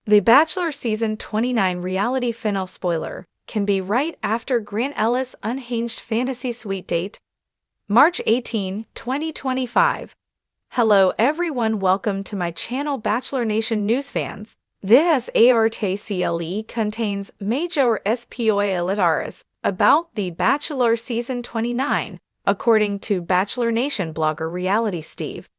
The Bachelor Season 29 reality finale spoiler can be right after Grant Ellis' Unhinged fantasy suite date, March 18, 2025. Hello everyone, welcome to my channel Bachelor Nation News fans. This article contains major spoilers about The Bachelor Season 29, according to Bachelor Nation blogger Reality Steve.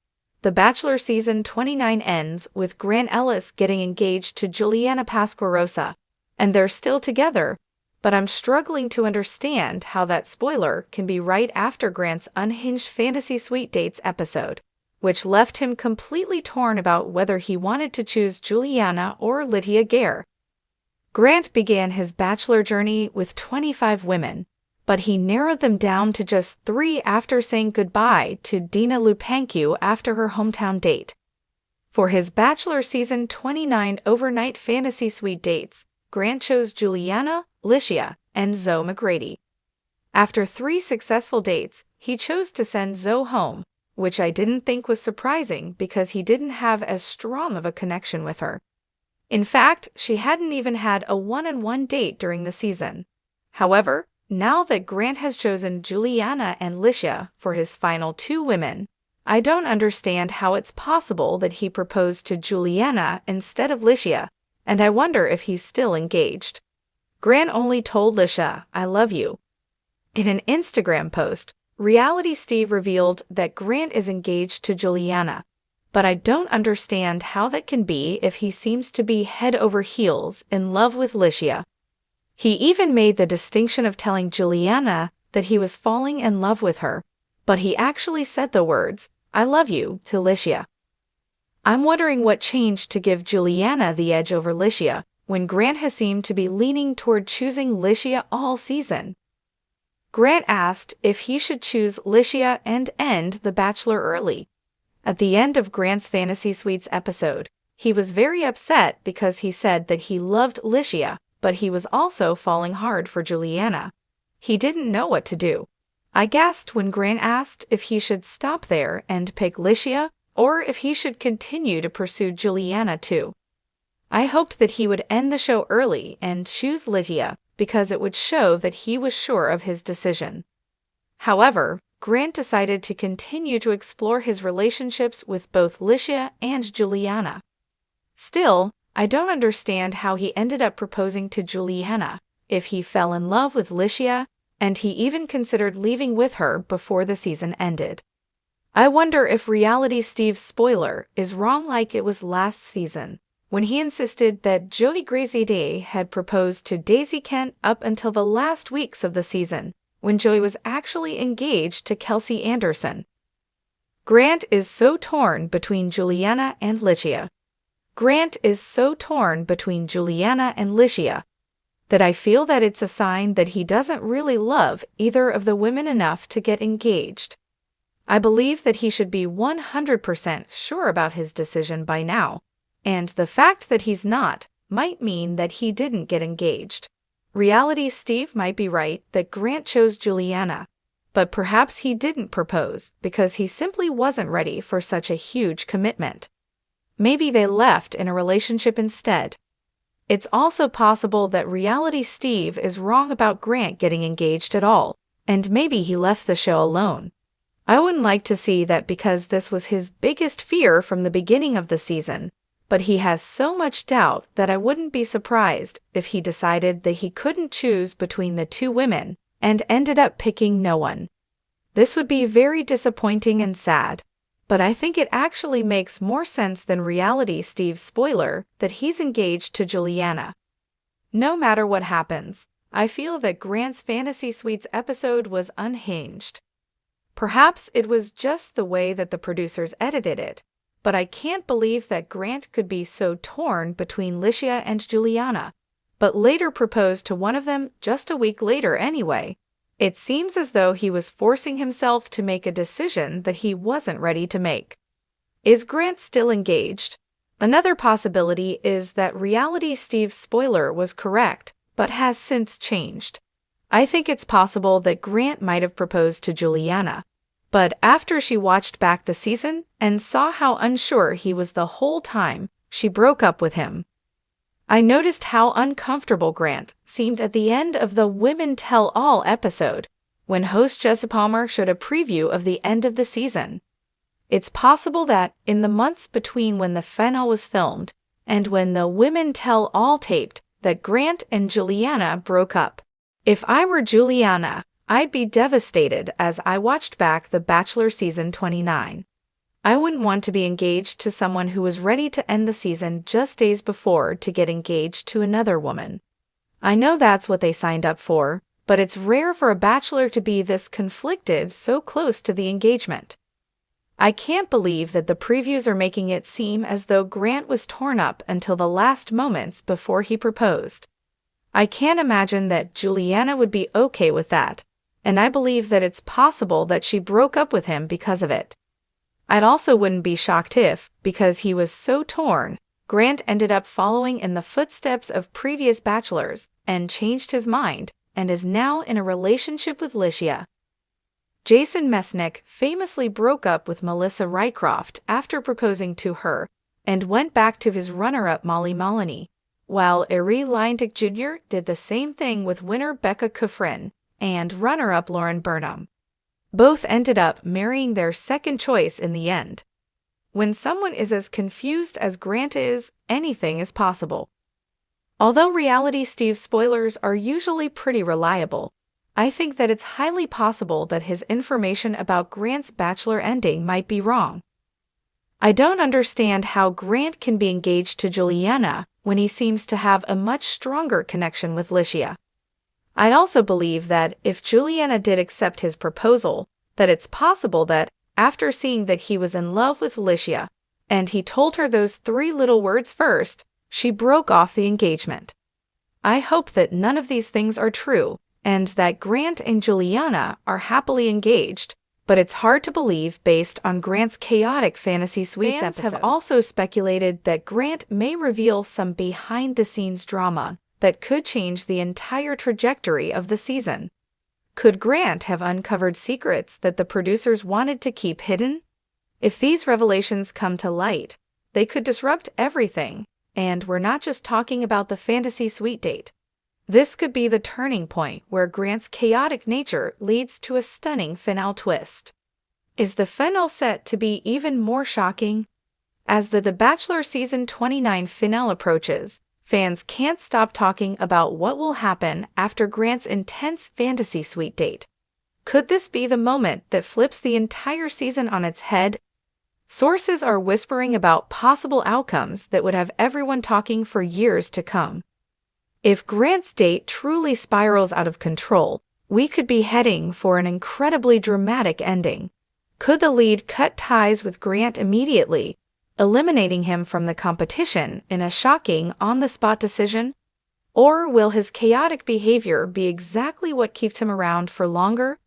The Bachelor Season 29 ends with Grant Ellis getting engaged to Juliana Pasquarosa, and they're still together, but I'm struggling to understand how that spoiler can be right after Grant's Unhinged Fantasy Suite Dates episode, which left him completely torn about whether he wanted to choose Juliana or Lydia Gare. Grant began his Bachelor journey with 25 women, but he narrowed them down to just 3 after saying goodbye to Dina Lupancu after her hometown date. For his Bachelor Season 29 overnight fantasy suite dates, Grant chose Juliana, Licia, and Zoe McGrady. After 3 successful dates, he chose to send Zoe home, which I didn't think was surprising because he didn't have as strong of a connection with her. In fact, she hadn't even had a one-on-one date during the season. However, now that Grant has chosen Juliana and Licia for his final 2 women, I don't understand how it's possible that he proposed to Juliana instead of Licia, and I wonder if he's still engaged. Grant only told Licia, "I love you." In an Instagram post, Reality Steve revealed that Grant is engaged to Juliana, but I don't understand how that can be if he seems to be head over heels in love with Licia. He even made the distinction of telling Juliana that he was falling in love with her, but he actually said the words, "I love you," to Licia. I'm wondering what changed to give Juliana the edge over Licia when Grant has seemed to be leaning toward choosing Licia all season. Grant asked if he should choose Licia and end The Bachelor early. At the end of Grant's Fantasy Suites episode, he was very upset because he said that he loved Licia, but he was also falling hard for Juliana. He didn't know what to do. I gasped when Grant asked if he should stop there and pick Licia or if he should continue to pursue Juliana too. I hoped that he would end the show early and choose Licia because it would show that he was sure of his decision. However, Grant decided to continue to explore his relationships with both Licia and Juliana. Still, I don't understand how he ended up proposing to Juliana if he fell in love with Licia and he even considered leaving with her before the season ended. I wonder if Reality Steve's spoiler is wrong like it was last season, when he insisted that Joey Graziadei had proposed to Daisy Kent up until the last weeks of the season, when Joey was actually engaged to Kelsey Anderson. Grant is so torn between Juliana and Licia. Grant is so torn between Juliana and Licia that I feel that it's a sign that he doesn't really love either of the women enough to get engaged. I believe that he should be 100% sure about his decision by now, and the fact that he's not might mean that he didn't get engaged. Reality Steve might be right that Grant chose Juliana, but perhaps he didn't propose because he simply wasn't ready for such a huge commitment. Maybe they left in a relationship instead. It's also possible that Reality Steve is wrong about Grant getting engaged at all, and maybe he left the show alone. I wouldn't like to see that because this was his biggest fear from the beginning of the season, but he has so much doubt that I wouldn't be surprised if he decided that he couldn't choose between the 2 women and ended up picking no one. This would be very disappointing and sad. But I think it actually makes more sense than Reality Steve's spoiler that he's engaged to Juliana. No matter what happens, I feel that Grant's Fantasy Suites episode was unhinged. Perhaps it was just the way that the producers edited it, but I can't believe that Grant could be so torn between Licia and Juliana, but later proposed to one of them just a week later anyway. It seems as though he was forcing himself to make a decision that he wasn't ready to make. Is Grant still engaged? Another possibility is that Reality Steve's spoiler was correct, but has since changed. I think it's possible that Grant might have proposed to Juliana, but after she watched back the season and saw how unsure he was the whole time, she broke up with him. I noticed how uncomfortable Grant seemed at the end of the Women Tell All episode, when host Jesse Palmer showed a preview of the end of the season. It's possible that, in the months between when the finale was filmed and when the Women Tell All taped, that Grant and Juliana broke up. If I were Juliana, I'd be devastated as I watched back The Bachelor season 29. I wouldn't want to be engaged to someone who was ready to end the season just days before to get engaged to another woman. I know that's what they signed up for, but it's rare for a bachelor to be this conflicted so close to the engagement. I can't believe that the previews are making it seem as though Grant was torn up until the last moments before he proposed. I can't imagine that Juliana would be okay with that, and I believe that it's possible that she broke up with him because of it. I also wouldn't be shocked if, because he was so torn, Grant ended up following in the footsteps of previous bachelors and changed his mind and is now in a relationship with Licia. Jason Mesnick famously broke up with Melissa Rycroft after proposing to her and went back to his runner-up Molly Maloney, while Ari Leindick Jr. did the same thing with winner Becca Kufrin and runner-up Lauren Burnham. Both ended up marrying their second choice in the end. When someone is as confused as Grant is, anything is possible. Although reality Steve spoilers are usually pretty reliable, I think that it's highly possible that his information about Grant's Bachelor ending might be wrong. I don't understand how Grant can be engaged to Juliana when he seems to have a much stronger connection with Licia. I also believe that if Juliana did accept his proposal, that it's possible that, after seeing that he was in love with Licia, and he told her those 3 little words first, she broke off the engagement. I hope that none of these things are true, and that Grant and Juliana are happily engaged, but it's hard to believe based on Grant's chaotic Fantasy Suites episode. Fans have also speculated that Grant may reveal some behind-the-scenes drama that could change the entire trajectory of the season. Could Grant have uncovered secrets that the producers wanted to keep hidden? If these revelations come to light, they could disrupt everything, and we're not just talking about the Fantasy Suite date. This could be the turning point where Grant's chaotic nature leads to a stunning finale twist. Is the finale set to be even more shocking? As the Bachelor season 29 finale approaches, fans can't stop talking about what will happen after Grant's intense Fantasy Suite date. Could this be the moment that flips the entire season on its head? Sources are whispering about possible outcomes that would have everyone talking for years to come. If Grant's date truly spirals out of control, we could be heading for an incredibly dramatic ending. Could the lead cut ties with Grant immediately, eliminating him from the competition in a shocking on-the-spot decision? Or will his chaotic behavior be exactly what keeps him around for longer?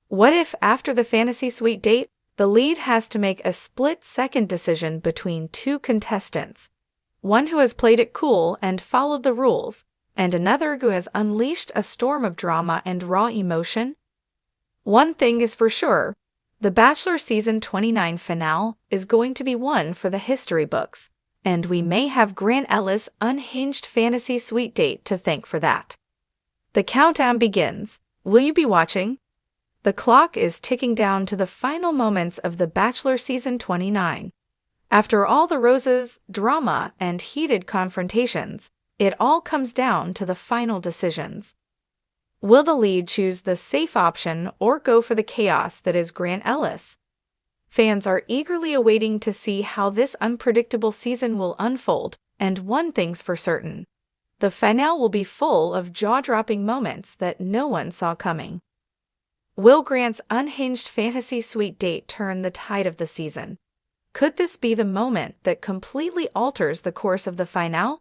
What if, after the Fantasy Suite date, the lead has to make a split-second decision between 2 contestants, one who has played it cool and followed the rules, and another who has unleashed a storm of drama and raw emotion? One thing is for sure, the Bachelor season 29 finale is going to be one for the history books, and we may have Grant Ellis' Unhinged Fantasy Suite date to thank for that. The countdown begins. Will you be watching? The clock is ticking down to the final moments of the Bachelor season 29. After all the roses, drama, and heated confrontations, it all comes down to the final decisions. Will the lead choose the safe option or go for the chaos that is Grant Ellis? Fans are eagerly awaiting to see how this unpredictable season will unfold, and one thing's for certain. The finale will be full of jaw-dropping moments that no one saw coming. Will Grant's Unhinged Fantasy Suite date turn the tide of the season? Could this be the moment that completely alters the course of the finale?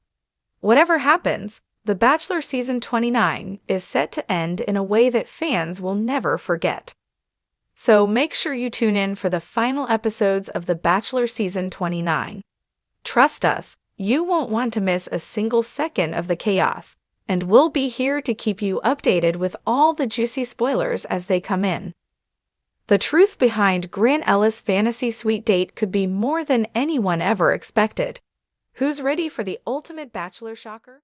Whatever happens, The Bachelor season 29 is set to end in a way that fans will never forget. So make sure you tune in for the final episodes of The Bachelor season 29. Trust us, you won't want to miss a single second of the chaos, and we'll be here to keep you updated with all the juicy spoilers as they come in. The truth behind Grant Ellis' Fantasy Suite date could be more than anyone ever expected. Who's ready for the ultimate Bachelor shocker?